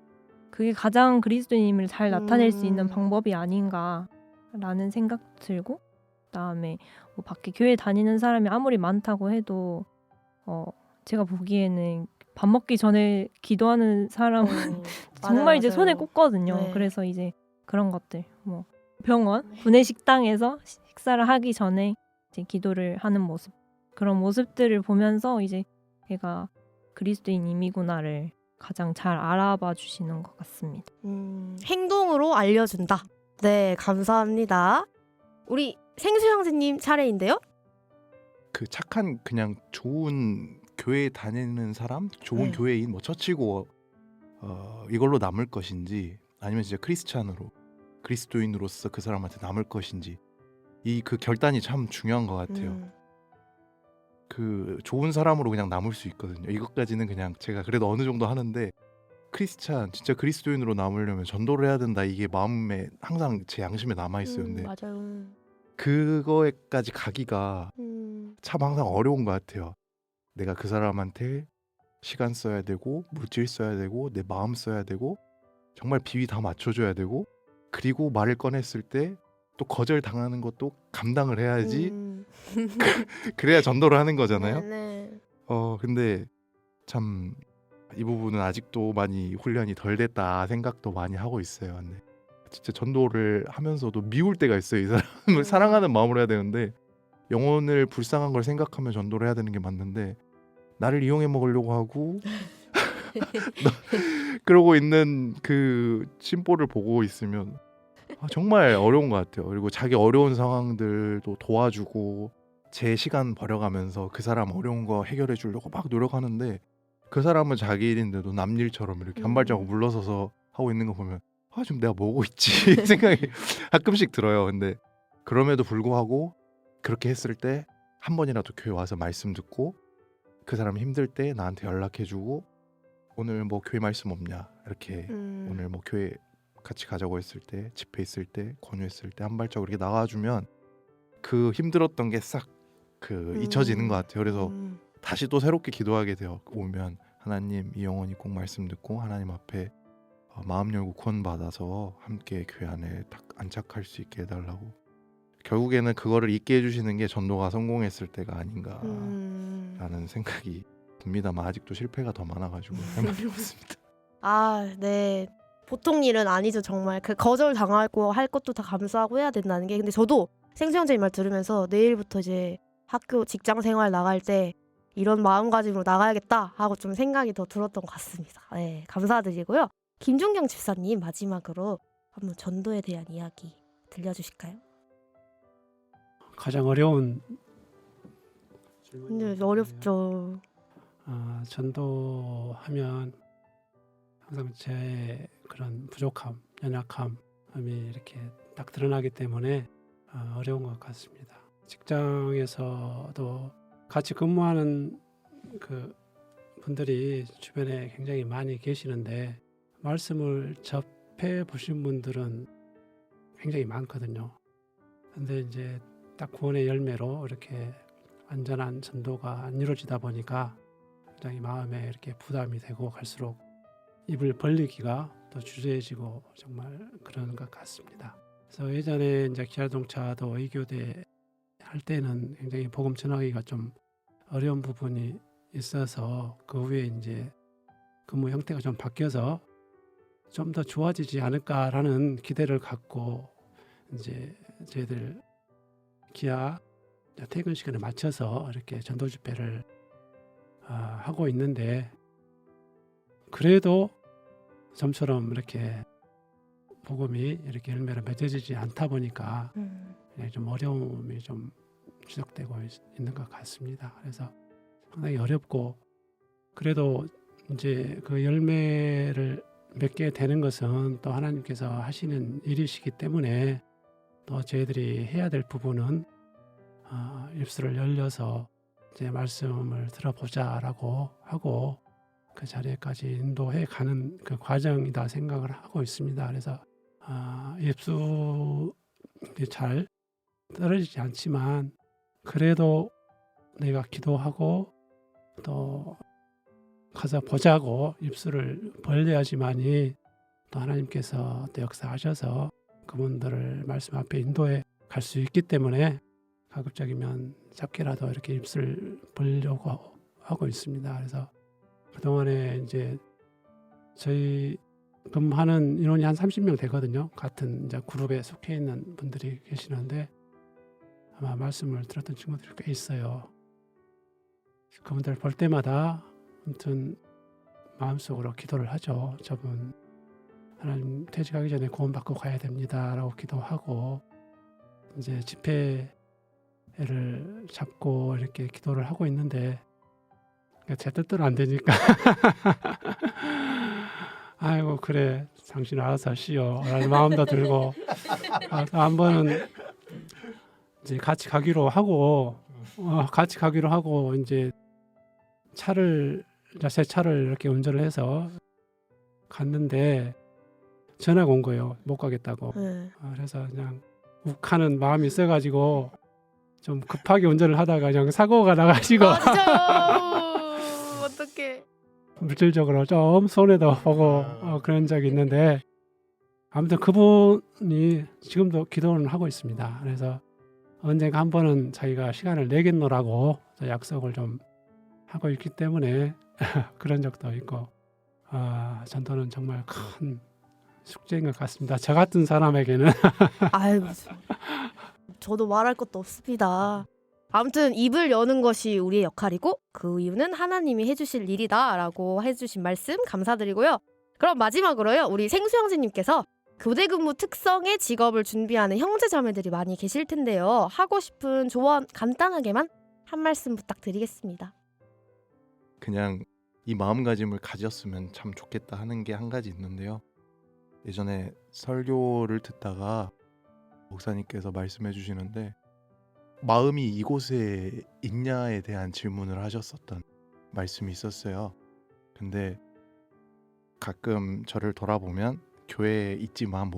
그게 가장 그리스도인임을 잘 나타낼 수 있는 방법이 아닌가라는 생각 들고 그다음에 밖에 교회 다니는 사람이 아무리 많다고 해도 제가 보기에는 밥 먹기 전에 기도하는 사람은 정말 이제 손에 꼽거든요. 네. 그래서 이제 그런 것들 병원, 구내식당에서 식사를 하기 전에 이제 기도를 하는 모습 그런 모습들을 보면서 이제 얘가 그리스도인임이구나를 가장 잘 알아봐 주시는 것 같습니다. 행동으로 알려준다. 네, 감사합니다. 우리 생수 형제님 차례인데요. 그 착한 그냥 좋은 교회 다니는 사람, 좋은 교회인 처치고 이걸로 남을 것인지 아니면 진짜 크리스찬으로 그리스도인으로서 그 사람한테 남을 것인지 그 결단이 참 중요한 것 같아요. 그 좋은 사람으로 그냥 남을 수 있거든요. 이것까지는 그냥 제가 그래도 어느 정도 하는데 크리스찬 진짜 그리스도인으로 남으려면 전도를 해야 된다. 이게 마음에 항상 제 양심에 남아 있어요. 근데 맞아요. 그거에까지 가기가 참 항상 어려운 것 같아요. 내가 그 사람한테 시간 써야 되고 물질 써야 되고 내 마음 써야 되고 정말 비위 다 맞춰줘야 되고 그리고 말을 꺼냈을 때 또 거절 당하는 것도 감당을 해야지 그래야 전도를 하는 거잖아요. 네. 근데 참 이 부분은 아직도 많이 훈련이 덜 됐다 생각도 많이 하고 있어요. 근데 진짜 전도를 하면서도 미울 때가 있어요. 이 사람을 사랑하는 마음으로 해야 되는데 영혼을 불쌍한 걸 생각하며 전도를 해야 되는 게 맞는데 나를 이용해 먹으려고 하고 그러고 있는 그 심보를 보고 있으면 정말 어려운 것 같아요. 그리고 자기 어려운 상황들도 도와주고 제 시간 버려가면서 그 사람 어려운 거 해결해 주려고 막 노력하는데 그 사람은 자기 일인데도 남 일처럼 이렇게 한 발자국 물러서서 하고 있는 거 보면 지금 내가 뭐고 있지 생각이 가끔씩 들어요. 근데 그럼에도 불구하고 그렇게 했을 때 한 번이라도 교회 와서 말씀 듣고 그 사람이 힘들 때 나한테 연락해주고 오늘 뭐 교회 말씀 없냐 이렇게 오늘 뭐 교회 같이 가자고 했을 때 집회 있을 때 권유했을 때 한 발자국 이렇게 나가주면 그 힘들었던 게 싹 잊혀지는 것 같아요. 그래서 다시 또 새롭게 기도하게 되어 오면 하나님 이 영혼이 꼭 말씀 듣고 하나님 앞에 마음 열고 구원받아서 함께 교회 안에 딱 안착할 수 있게 해달라고. 결국에는 그거를 잊게 해주시는 게 전도가 성공했을 때가 아닌가라는 생각이 듭니다만 아직도 실패가 더 많아가지고 할 말이 없습니다. 네. 보통 일은 아니죠, 정말. 그 거절 당하고 할 것도 다 감수하고 해야 된다는 게. 근데 저도 생수형제님 말 들으면서 내일부터 이제 학교 직장 생활 나갈 때 이런 마음가짐으로 나가야겠다 하고 좀 생각이 더 들었던 것 같습니다. 네, 감사드리고요. 김종경 집사님 마지막으로 한번 전도에 대한 이야기 들려주실까요? 가장 어려운 근데 어렵죠. 전도하면 항상 제 그런 부족함, 연약함이 이렇게 딱 드러나기 때문에 어려운 것 같습니다. 직장에서도 같이 근무하는 그 분들이 주변에 굉장히 많이 계시는데 말씀을 접해 보신 분들은 굉장히 많거든요. 근데 이제 딱 구원의 열매로 이렇게 완전한 전도가 안 이루어지다 보니까 굉장히 마음에 이렇게 부담이 되고 갈수록 입을 벌리기가 더 주저해지고 정말 그런 것 같습니다. 그래서 예전에 이제 기아자동차도 의교대 할 때는 굉장히 복음 전하기가 좀 어려운 부분이 있어서 그 후에 이제 근무 형태가 좀 바뀌어서 좀 더 좋아지지 않을까라는 기대를 갖고 이제 저희들 기아 퇴근 시간에 맞춰서 이렇게 전도 집회를 하고 있는데 그래도 좀처럼 이렇게 복음이 이렇게 열매로 맺어지지 않다 보니까 좀 어려움이 좀 지속되고 있는 것 같습니다. 그래서 상당히 어렵고 그래도 이제 그 열매를 맺게 되는 것은 또 하나님께서 하시는 일이시기 때문에 또 저희들이 해야 될 부분은 입술을 열려서 이제 말씀을 들어보자라고 하고 그 자리에까지 인도해 가는 그 과정이다 생각을 하고 있습니다. 그래서 입술이 잘 떨어지지 않지만 그래도 내가 기도하고 또 가서 보자고 입술을 벌려야지만이 또 하나님께서 또 역사하셔서 그분들을 말씀 앞에 인도해 갈 수 있기 때문에 가급적이면 작게라도 이렇게 입술 벌려고 하고 있습니다. 그래서 그동안에 이제 저희 근무하는 인원이 한 30명 되거든요. 같은 이제 그룹에 속해 있는 분들이 계시는데 아마 말씀을 들었던 친구들이 꽤 있어요. 그분들 볼 때마다 아무튼 마음속으로 기도를 하죠. 저분 하나님 퇴직하기 전에 구원받고 가야 됩니다라고 기도하고 이제 집회를 잡고 이렇게 기도를 하고 있는데 제 뜻대로 안 되니까 아이고 그래 당신 알아서 하시오 라는 마음도 들고 한 번은 이제 같이 가기로 하고 이제 새 차를 이렇게 운전을 해서 갔는데 전화가 온 거예요. 못 가겠다고. 그래서 그냥 욱하는 마음이 있어가지고 좀 급하게 운전을 하다가 그냥 사고가 나가지고 진짜요? 어떡해. 물질적으로 좀 손해도 보고 그런 적이 있는데 아무튼 그분이 지금도 기도는 하고 있습니다. 그래서 언젠가 한 번은 자기가 시간을 내겠노라고 약속을 좀 하고 있기 때문에 그런 적도 있고 전도는 정말 큰 숙제인 것 같습니다. 저 같은 사람에게는. 아유, 저도 말할 것도 없습니다. 아무튼 입을 여는 것이 우리의 역할이고 그 이유는 하나님이 해주실 일이다라고 해주신 말씀 감사드리고요. 그럼 마지막으로요. 우리 생수 형제님께서 교대 근무 특성의 직업을 준비하는 형제 자매들이 많이 계실 텐데요. 하고 싶은 조언 간단하게만 한 말씀 부탁드리겠습니다. 그냥 이 마음가짐을 가졌으면 참 좋겠다 하는 게 한 가지 있는데요. 예전에 설교를 듣다가 목사님께서 말씀해 주시는데 마음이 이곳에 있냐에 대한 질문을 하셨었던 말씀이 있었어요. 근데 가끔 저를 돌아보면 교회에 있지만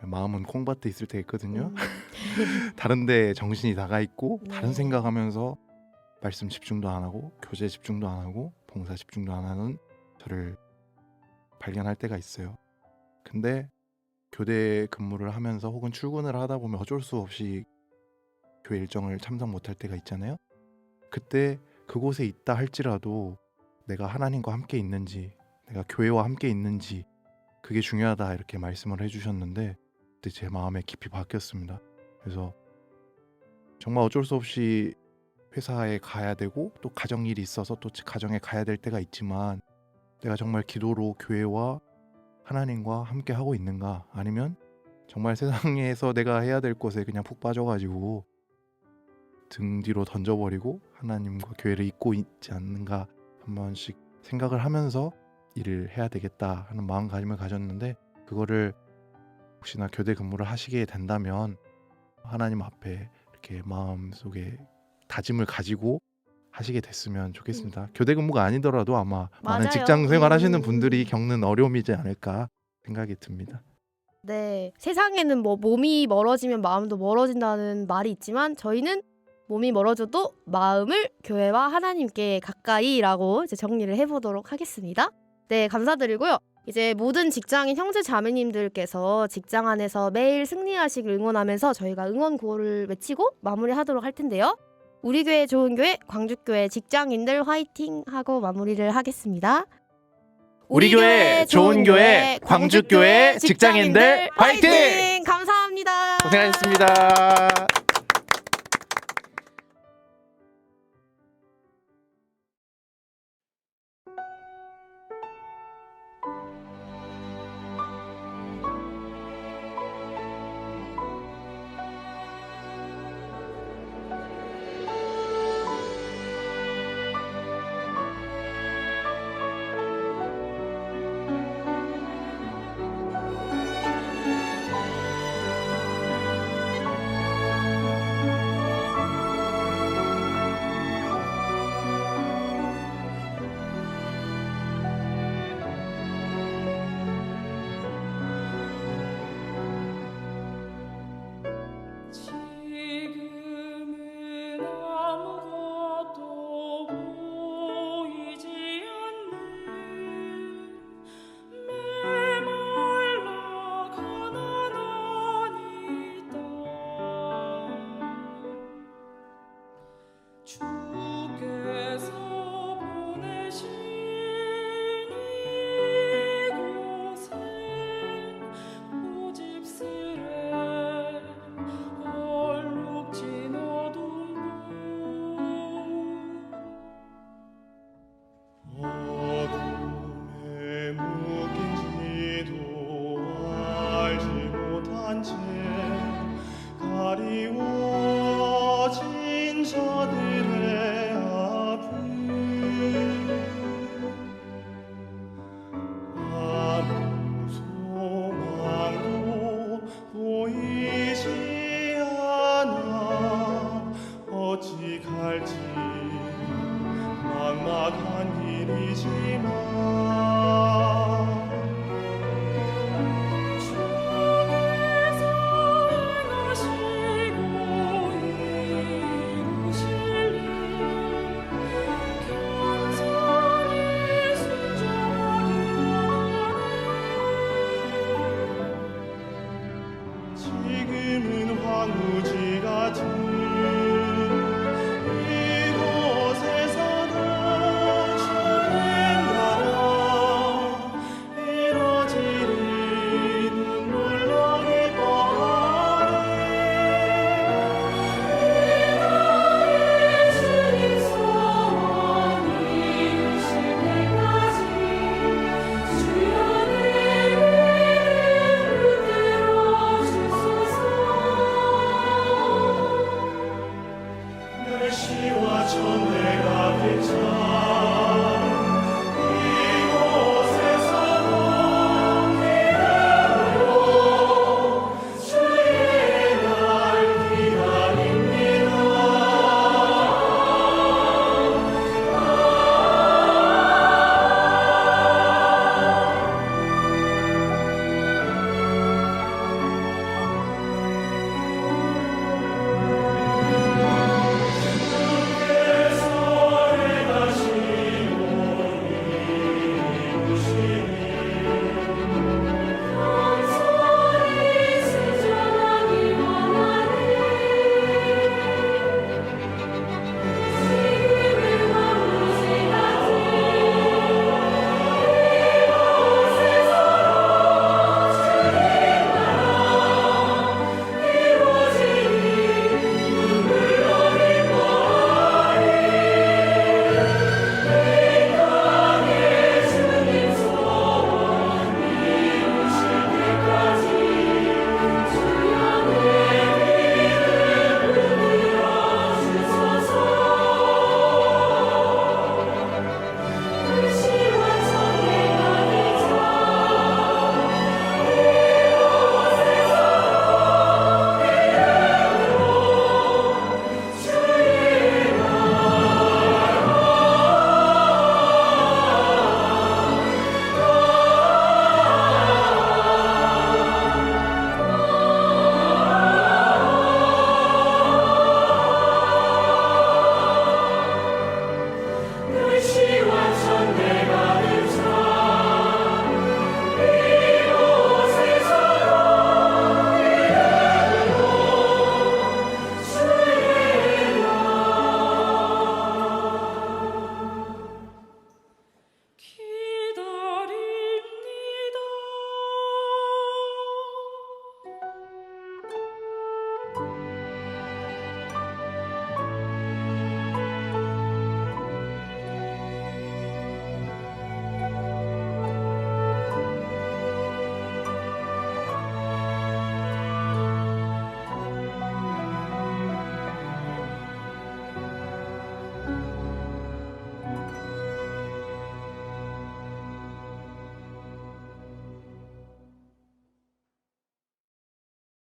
마음은 콩밭에 있을 때 있거든요. 다른 데 정신이 나가 있고 다른 생각하면서 말씀 집중도 안 하고 교제 집중도 안 하고 봉사 집중도 안 하는 저를 발견할 때가 있어요. 근데 교대 근무를 하면서 혹은 출근을 하다 보면 어쩔 수 없이 교회 일정을 참석 못할 때가 있잖아요. 그때 그곳에 있다 할지라도 내가 하나님과 함께 있는지 내가 교회와 함께 있는지 그게 중요하다 이렇게 말씀을 해주셨는데 그때 제 마음에 깊이 박혔습니다. 그래서 정말 어쩔 수 없이 회사에 가야 되고 또 가정일이 있어서 또 가정에 가야 될 때가 있지만 내가 정말 기도로 교회와 하나님과 함께 하고 있는가 아니면 정말 세상에서 내가 해야 될 것에 그냥 푹 빠져가지고 등 뒤로 던져버리고 하나님과 교회를 잊고 있지 않는가 한 번씩 생각을 하면서 일을 해야 되겠다 하는 마음가짐을 가졌는데 그거를 혹시나 교대 근무를 하시게 된다면 하나님 앞에 이렇게 마음속에 다짐을 가지고 하시게 됐으면 좋겠습니다. 교대 근무가 아니더라도 아마 많은 맞아요. 직장 생활 하시는 분들이 겪는 어려움이지 않을까 생각이 듭니다. 네, 세상에는 뭐 몸이 멀어지면 마음도 멀어진다는 말이 있지만 저희는 몸이 멀어져도 마음을 교회와 하나님께 가까이라고 이제 정리를 해보도록 하겠습니다. 네, 감사드리고요. 이제 모든 직장인 형제 자매님들께서 직장 안에서 매일 승리하시길 응원하면서 저희가 응원 구호를 외치고 마무리하도록 할 텐데요. 우리 교회 좋은 교회 광주교회 직장인들 화이팅 하고 마무리를 하겠습니다. 우리 교회 좋은 교회 광주교회 직장인들 화이팅! 감사합니다. 고생하셨습니다. 황무지 같은